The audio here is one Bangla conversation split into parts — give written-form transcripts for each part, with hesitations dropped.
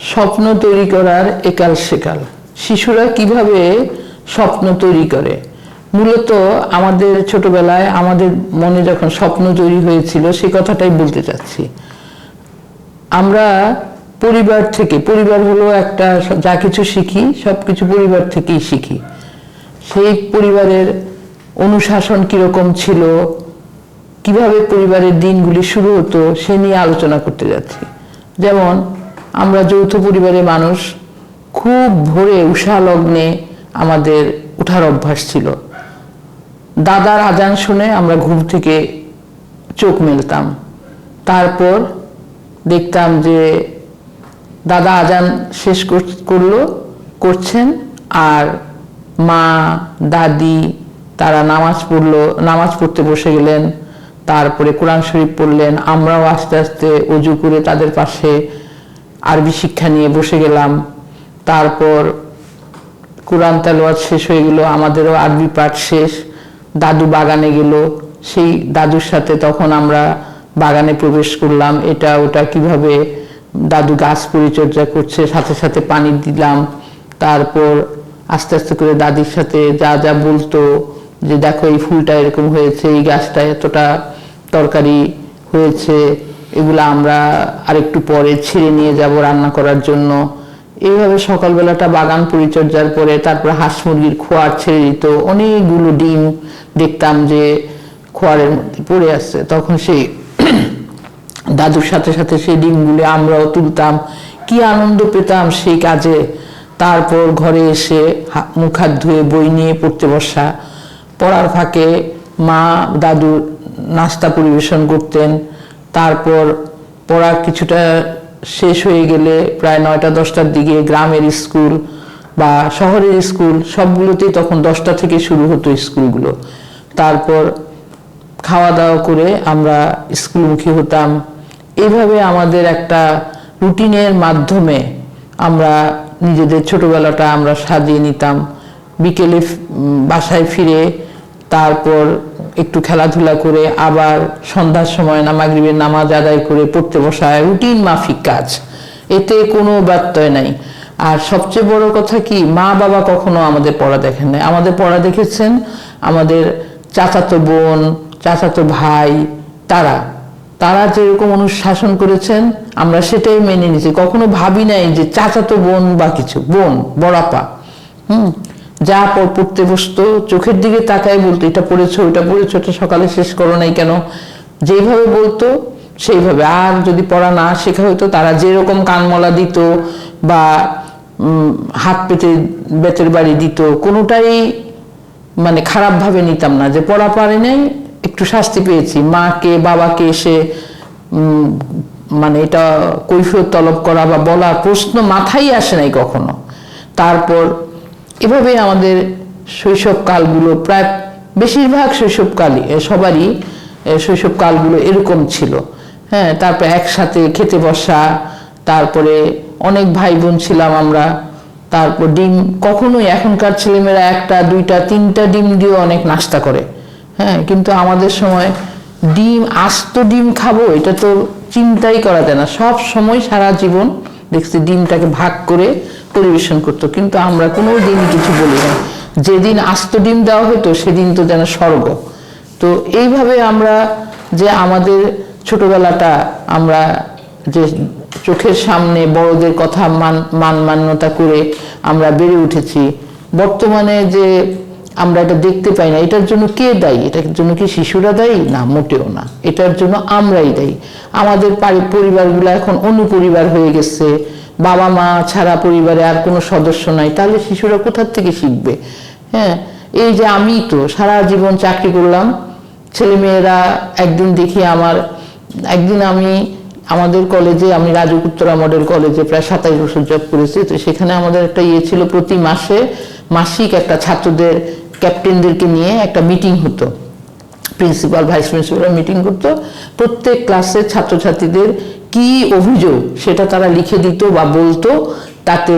স্বপ্ন তৈরি করার একাল সেকাল। শিশুরা কিভাবে স্বপ্ন তৈরি করে, মূলত আমাদের ছোটবেলায় আমাদের মনে যখন স্বপ্ন তৈরি হয়েছিল সে কথাটাই বলতে চাচ্ছি। আমরা পরিবার থেকে, পরিবার হলো একটা, যা কিছু শিখি সব কিছু পরিবার থেকেই শিখি। সেই পরিবারের অনুশাসন কিরকম ছিল, কিভাবে পরিবারের দিনগুলি শুরু হতো সে নিয়ে আলোচনা করতে যাচ্ছি। যেমন আমরা যৌথ পরিবারের মানুষ, খুব ভোরে উষা লগ্নে আমাদের ওঠার অভ্যাস ছিল। দাদার আজান শুনে আমরা ঘুম থেকে চোখ মেলতাম, তারপর দেখতাম যে দাদা আজান শেষ করছেন আর মা দাদি তারা নামাজ পড়তে বসে গেলেন, তারপরে কোরআন শরীফ পড়লেন। আমরাও আস্তে আস্তে অজু করে তাদের পাশে আরবি শিক্ষা নিয়ে বসে গেলাম। তারপর কোরআন তেলাওয়াত শেষ হয়ে গেল, আমাদেরও আরবি পাঠ শেষ। দাদু বাগানে গেল, সেই দাদুর সাথে তখন আমরা বাগানে প্রবেশ করলাম। এটা ওটা কিভাবে দাদু গাছ পরিচর্যা করছে, সাথে সাথে পানি দিলাম। তারপর আস্তে আস্তে করে দাদির সাথে যা যা বলতো যে দেখো এই ফুলটা এরকম হয়েছে, এই গাছটা এতটা তরকারি হয়েছে, এগুলো আমরা আরেকটু পরে ছিঁড়ে নিয়ে যাব রান্না করার জন্য। এইভাবে সকালবেলাটা বাগান পরিচর্যার পরে তারপর হাঁস মুরগির খোয়ার ছেড়ে দিত। অনেকগুলো ডিম দেখতাম যে খোয়ারের মধ্যে পড়ে আসছে, তখন সেই দাদুর সাথে সাথে সেই ডিমগুলো আমরাও তুলতাম, কি আনন্দ পেতাম সেই কাজে। তারপর ঘরে এসে মুখ হাত ধুয়ে বই নিয়ে পড়তে বসা। পড়ার ফাঁকে মা দাদু নাস্তা পরিবেশন করতেন। তারপর পড়া কিছুটা শেষ হয়ে গেলে প্রায় 9টা 10টার দিকে গ্রামের স্কুল বা শহরের স্কুল সবগুলোতেই তখন 10টা থেকে শুরু হতো স্কুলগুলো। তারপর খাওয়া দাওয়া করে আমরা স্কুলমুখী হতাম। এইভাবে আমাদের একটা রুটিনের মাধ্যমে আমরা নিজেদের ছোটবেলাটা আমরা সাজিয়ে নিতাম। বিকেলে বাসায় ফিরে তারপর একটু খেলাধুলা করে আবার সন্ধ্যার সময় মাগরিবের নামাজ আদায় করে পড়তে বসা, রুটিন মাফিক কাজ, এতে কোনো ব্যত্যয় নাই। আর সবচেয়ে বড় কথা কি, মা বাবা কখনো আমাদের পড়া দেখেন নাই। আমাদের পড়া দেখেছেন আমাদের চাচাতো বোন, চাচাতো ভাই, তারা যেরকম অনুশাসন করেছেন আমরা সেটাই মেনে নিয়েছি। কখনো ভাবি নাই যে চাচাতো বোন বা কিছু বোন বড়াপা যা পড়তে বসতো চোখের দিকে তাকায় বলতো এটা পড়েছো, এটা পড়েছো, এটা সকালে শেষ করো নাই কেন, যেইভাবে বলতো সেইভাবে। আর যদি পড়া না শেখা হইতো তারা যেরকম কানমলা দিত বা হাত পেতে বেতের বাড়ি দিত, কোনোটাই মানে খারাপভাবে নিতাম না যে পড়া পারে নাই একটু শাস্তি পেয়েছি। মাকে বাবাকে এসে মানে এটা কৈফিয়ত তলব করা বা বলা প্রশ্ন মাথায় আসে নাই কখনো। তারপর এভাবে আমাদের শৈশবকালগুলো প্রায় বেশিরভাগ শৈশবকালই সবারই শৈশবকালগুলো এরকম ছিল। হ্যাঁ, তারপর একসাথে খেতে বসা, তারপরে অনেক ভাই বোন ছিলাম আমরা। তারপর ডিম, কখনোই এখনকার ছেলেমেয়েরা 1টা 2টা 3টা ডিম দিয়েও অনেক নাস্তা করে। হ্যাঁ, কিন্তু আমাদের সময় ডিম, আস্ত ডিম খাবো এটা তো চিন্তাই করা যায় না। সব সময় সারা জীবন দেখছি ডিমটাকে ভাগ করে পরিবেশন করতো, কিন্তু আমরা কোনো দিন কিছু বলি না। যেদিন আস্ত ডিম দেওয়া হতো সেদিন তো যেন স্বর্গ। তো এইভাবে আমরা যে আমাদের ছোটবেলাটা আমরা যে চোখের সামনে বড়দের কথা মান্যতা করে আমরা বেড়ে উঠেছি, বর্তমানে যে আমরা এটা দেখতে পাই না, এটার জন্য কে দায়ী? এটার জন্য কি শিশুরা দায়ী? না, মোটেও না, এটার জন্য আমরাই দায়ী। আমাদের পরিবারগুলো এখন অনুপরিবার হয়ে গেছে, বাবা মা ছাড়া পরিবারে আর কোনো সদস্য নাই, তাহলে শিশুরা কোথার থেকে শিখবে? হ্যাঁ, এই যে আমি তো সারা জীবন চাকরি করলাম, ছেলেমেয়েরা একদিন দেখি আমাদের কলেজে, আমি রাজুক উত্তরা মডেল কলেজে প্রায় 27 বছর জব করেছি। তো সেখানে আমাদের একটা ছিল, প্রতি মাসিক একটা ছাত্রদের ক্যাপ্টেনদেরকে নিয়ে একটা মিটিং হতো। প্রিন্সিপাল ভাইস প্রিন্সিপাল মিটিং করতো। প্রত্যেক ক্লাসের ছাত্রছাত্রীদের কি অভিযোগ সেটা তারা লিখে দিত বা বলতো, তাতে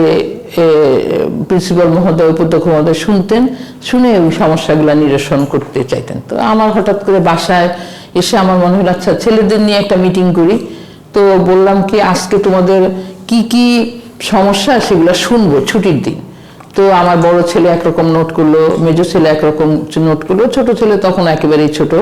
প্রিন্সিপাল মহোদয় উপাধ্যক্ষ মহোদয় শুনতেন, শুনে ওই সমস্যাগুলো নিরসন করতে চাইতেন। তো আমার হঠাৎ করে বাসায় এসে আমার মনে হলো আচ্ছা ছেলেদের নিয়ে একটা মিটিং করি। তো বললাম কি আজকে তোমাদের কি কি সমস্যা সেগুলো শুনবো ছুটির দিন। তো আমার বড় ছেলে একরকম নোট করলো, মেজো ছেলে একরকম নোট করলো, ছোট ছেলে তখন একেবারেই ছোট,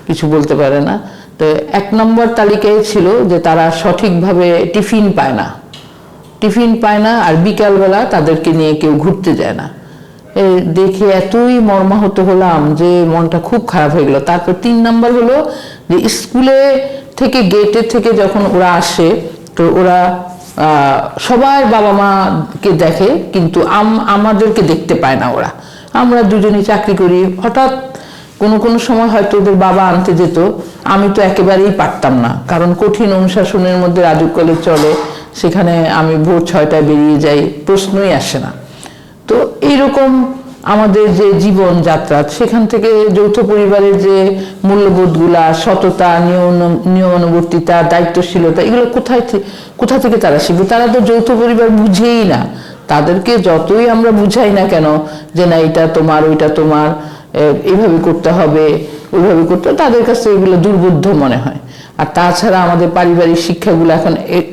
কিছু বলতে পারে না। তো 1 নম্বর তালিকায় ছিল যে তারা সঠিকভাবে টিফিন পায় না, আর বিকালবেলা তাদেরকে নিয়ে কেউ ঘুরতে যায় না। দেখে এতই মর্মাহত হলাম যে মনটা খুব খারাপ হয়ে গেল। তারপর 3 নম্বর হলো যে স্কুলে থেকে গেটে থেকে যখন ওরা আসে, তো ওরা সবার বাবা মাকে দেখে, কিন্তু আমাদেরকে দেখতে পায় না ওরা। আমরা দুজনেই চাকরি করি, হঠাৎ কোনো সময় হয়তো ওদের বাবা আনতে যেত, আমি তো একেবারেই পারতাম না, কারণ কঠিন অনুশাসনের মধ্যে রাজুক কলেজ চলে, সেখানে আমি ভোর 6টায় বেরিয়ে যাই, প্রশ্নই আসে না। তো এইরকম আমাদের যে জীবন যাত্রা, সেখান থেকে যৌথ পরিবারের যে মূল্যবোধগুলা, সততা, নিয়মানুবর্তিতা, দায়িত্বশীলতা, এগুলো কোথা থেকে তারা শিখবে? তারা তো যৌথ পরিবার বুঝেই না। তাদেরকে যতই আমরা বুঝাই না কেন যে না এটা তোমার, ওইটা তোমার, এইভাবে করতে হবে, ওইভাবে করতে হবে, তাদের কাছে এগুলো দুর্বোধ্য মনে হয়। আর তাছাড়া আমাদের পারিবারিক শিক্ষাগুলো এখন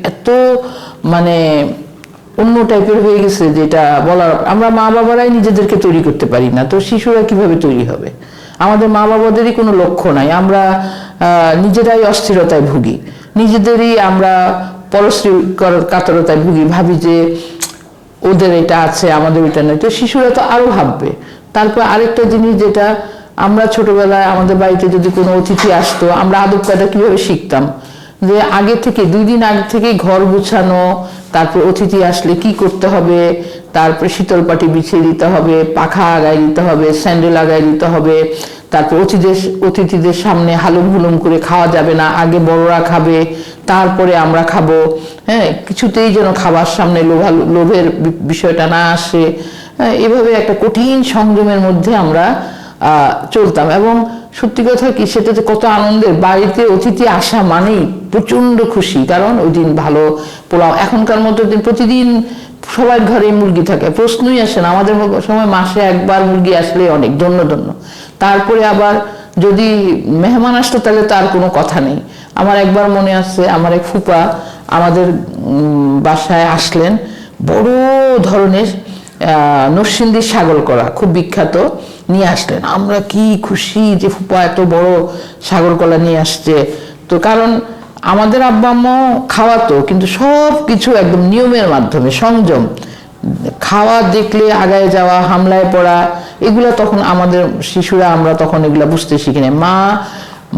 এত মানে অন্য টাইপের হয়ে গেছে, যেটা বলার, আমরা মা বাবারাই নিজেদেরকে তৈরি করতে পারি না, তো শিশুরা কিভাবে তৈরি হবে? আমাদের মা বাবাদেরই কোনো লক্ষ্য নাই, আমরা নিজেরাই অস্থিরতায় ভুগি, নিজেদেরই আমরা পরশ্রী কাতরতায় ভুগি, ভাবি যে ওদের এটা আছে আমাদের এটা নেই। তো শিশুরা তো আরো ভাববে। তারপর আরেকটা জিনিস, যেটা আমরা ছোটবেলায় আমাদের বাড়িতে যদি কোনো অতিথি আসতো, আমরা আদব কায়দা কিভাবে শিখতাম, যে আগে থেকে 2 দিন আগে থেকে ঘর গুছানো, তারপর অতিথি আসলে কি করতে হবে, তারপর শীতল পাটি বিছিয়ে দিতে হবে, পাখা আগায় দিতে হবে, স্যান্ডেল আগায় দিতে হবে, তারপর অতিথিদের সামনে হালুম হুলুম করে খাওয়া যাবে না, আগে বড়রা খাবে, তারপরে আমরা খাবো। হ্যাঁ, কিছুতেই যেন খাবার সামনে লোভের বিষয়টা না আসে। এভাবে একটা কঠিন সংযমের মধ্যে আমরা চলতাম। এবং সত্যি কথা কি, সেটাতে কত আনন্দের, বাড়িতে অতিথি আসা মানেই প্রচন্ড খুশি, কারণ ওই দিন ভালো পোলাও। এখনকার মতো দিন প্রতিদিন সবার ঘরে মুরগি থাকে, প্রশ্নই আসে না। আমাদের সময় মাসে একবার মুরগি আসলে অনেক, ধন্য। তারপরে আবার যদি মেহমান আসতো তাহলে তার কোনো কথা নেই। আমার একবার মনে আছে, আমার এক ফুপা আমাদের বাসায় আসলেন, বড় ধরনের নরসিংদীর ছাগল কলা, খুব বিখ্যাত, নিয়ে আসলেন। আমরা কি খুশি যে ফুপা এত বড় ছাগল কলা নিয়ে আসছে। তো কারণ আমাদের আব্বা আম্মাও খাওয়াতো, কিন্তু সব কিছু একদম নিয়মের মাধ্যমে, সংযম। খাওয়া দেখলে আগায় যাওয়া, হামলায় পড়া, এগুলা তখন আমাদের শিশুরা, আমরা তখন এগুলা বুঝতে শিখি না।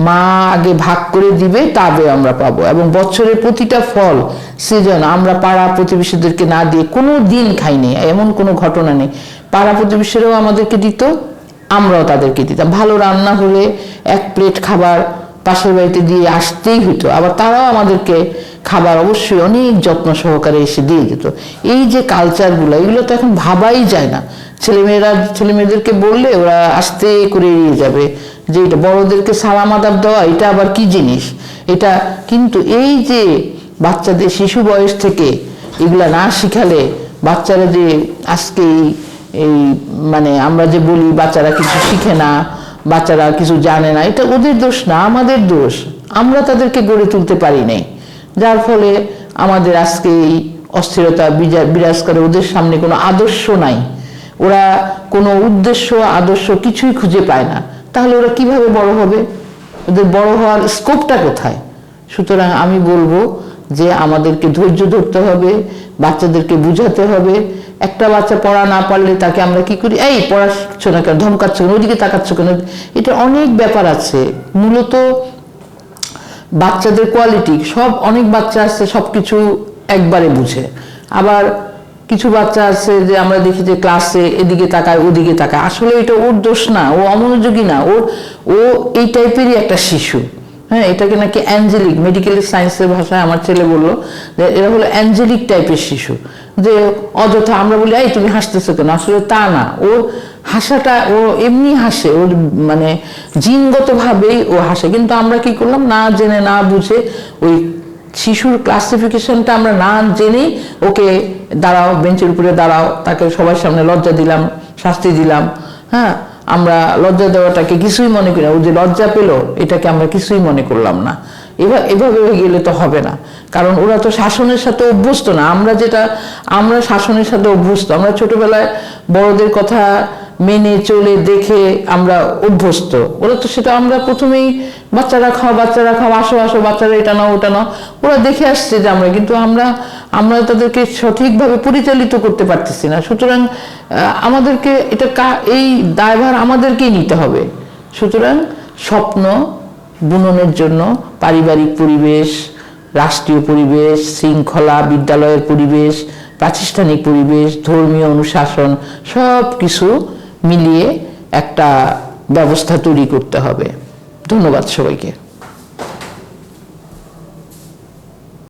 মা আগে ভাগ করে দিবে, তবে আমরা পাবো। এবং বছরের প্রতিটা ফল, সিজন আমরা পাড়া প্রতিবেশীদেরকে না দিয়ে কোনো দিন খাইনি, এমন কোনো ঘটনা নেই। পাড়া প্রতিবেশীরাও আমাদেরকে দিত, আমরাও তাদেরকে দিতাম। ভালো রান্না হলে 1 প্লেট খাবার পাশের বাড়িতে দিয়ে আসতেই হতো, আবার তারাও আমাদেরকে খাবার অবশ্যই অনেক যত্ন সহকারে এসে দিয়ে যেত। এই যে কালচারগুলো, এগুলো তো এখন ভাবাই যায় না। ছেলেমেয়েদেরকে বললে ওরা আস্তে করে এড়িয়ে যাবে, যে এটা বড়দেরকে সালাম আদাব দেওয়া, এটা আবার কি জিনিস এটা। কিন্তু এই যে বাচ্চাদের শিশু বয়স থেকে এগুলা না শিখালে, বাচ্চারা যে আজকে এই মানে আমরা যে বলি বাচ্চারা কিছু শিখে না, বাচ্চারা কিছু জানে না, এটা ওদের দোষ না, আমাদের দোষ। আমরা তাদেরকে গড়ে তুলতে পারি নাই, যার ফলে আমাদের আজকে এই অস্থিরতা বিরাজ করে। ওদের সামনে কোনো আদর্শ নাই, ওরা কোনো উদ্দেশ্য আদর্শ কিছুই খুঁজে পায় না। তাহলে ওরা কিভাবে বড় হবে? ওদের বড় হওয়ার স্কোপটা কোথায়? সুতরাং আমি বলবো যে আমাদেরকে ধৈর্য ধরতে হবে, বাচ্চাদেরকে বুঝাতে হবে। একটা বাচ্চা পড়া না পারলে তাকে আমরা কি করি, এই পড়া শিখছো না কেন, ধমকাচ্ছ কেন, ওইদিকে তাকাচ্ছ কেন, এটা অনেক ব্যাপার আছে। মূলত বাচ্চাদের কোয়ালিটি, অনেক বাচ্চা আছে সবকিছু একবারে বুঝে, আবার কিছু বাচ্চা আছে যে আমরা দেখি যে ক্লাসে এদিকে তাকায় ওদিকে তাকায়, আসলে এটা ওর দোষ না, ও অমনোযোগী না, ও এই টাইপেরই একটা শিশু। হ্যাঁ, এটাকে নাকি অ্যাঞ্জেলিক, মেডিকেল সায়েন্সের ভাষায় আমার ছেলে বললো যে এরা হলো অ্যাঞ্জেলিক টাইপের শিশু, যে অযথা আমরা বলি এই তুমি হাসতেছো কেন, আসলে তা না, ওর হাসাটা ও এমনি হাসে, ওর মানে জিনগতভাবেই ও হাসে। কিন্তু আমরা কি করলাম, না জেনে না বুঝে ওই শিশুর ক্লাসিফিকেশনটা আমরা না জেনেই ওকে দাঁড়াও, বেঞ্চের উপরে দাঁড়াও, তাকে সবার সামনে লজ্জা দিলাম, শাস্তি দিলাম। হ্যাঁ, আমরা লজ্জা দেওয়াটাকে কিছুই মনে করি না, ও যে লজ্জা পেল এটাকে আমরা কিছুই মনে করলাম না। এভাবে গেলে তো হবে না, কারণ ওরা তো শাসনের সাথে অভ্যস্ত না। আমরা শাসনের সাথে অভ্যস্ত, আমরা ছোটবেলায় বড়দের কথা মেনে চলে দেখে আমরা অভ্যস্ত। ওরা তো সেটা, আমরা প্রথমেই বাচ্চারা খাও আসো আসো, বাচ্চারা এটা নাও ওটা নাও, ওরা দেখে আসছে যে আমরা, কিন্তু আমরা তাদেরকে সঠিকভাবে পরিচালিত করতে পারতেছি না। সুতরাং আমাদেরকে এই দায়ভার আমাদেরকেই নিতে হবে। সুতরাং স্বপ্ন বুননের জন্য পারিবারিক পরিবেশ, রাষ্ট্রীয় পরিবেশ, শৃঙ্খলা, বিদ্যালয়ের পরিবেশ, প্রাতিষ্ঠানিক পরিবেশ, ধর্মীয় অনুশাসন, সব কিছু মিলিয়ে একটা ব্যবস্থা তৈরি করতে হবে। ধন্যবাদ সবাইকে।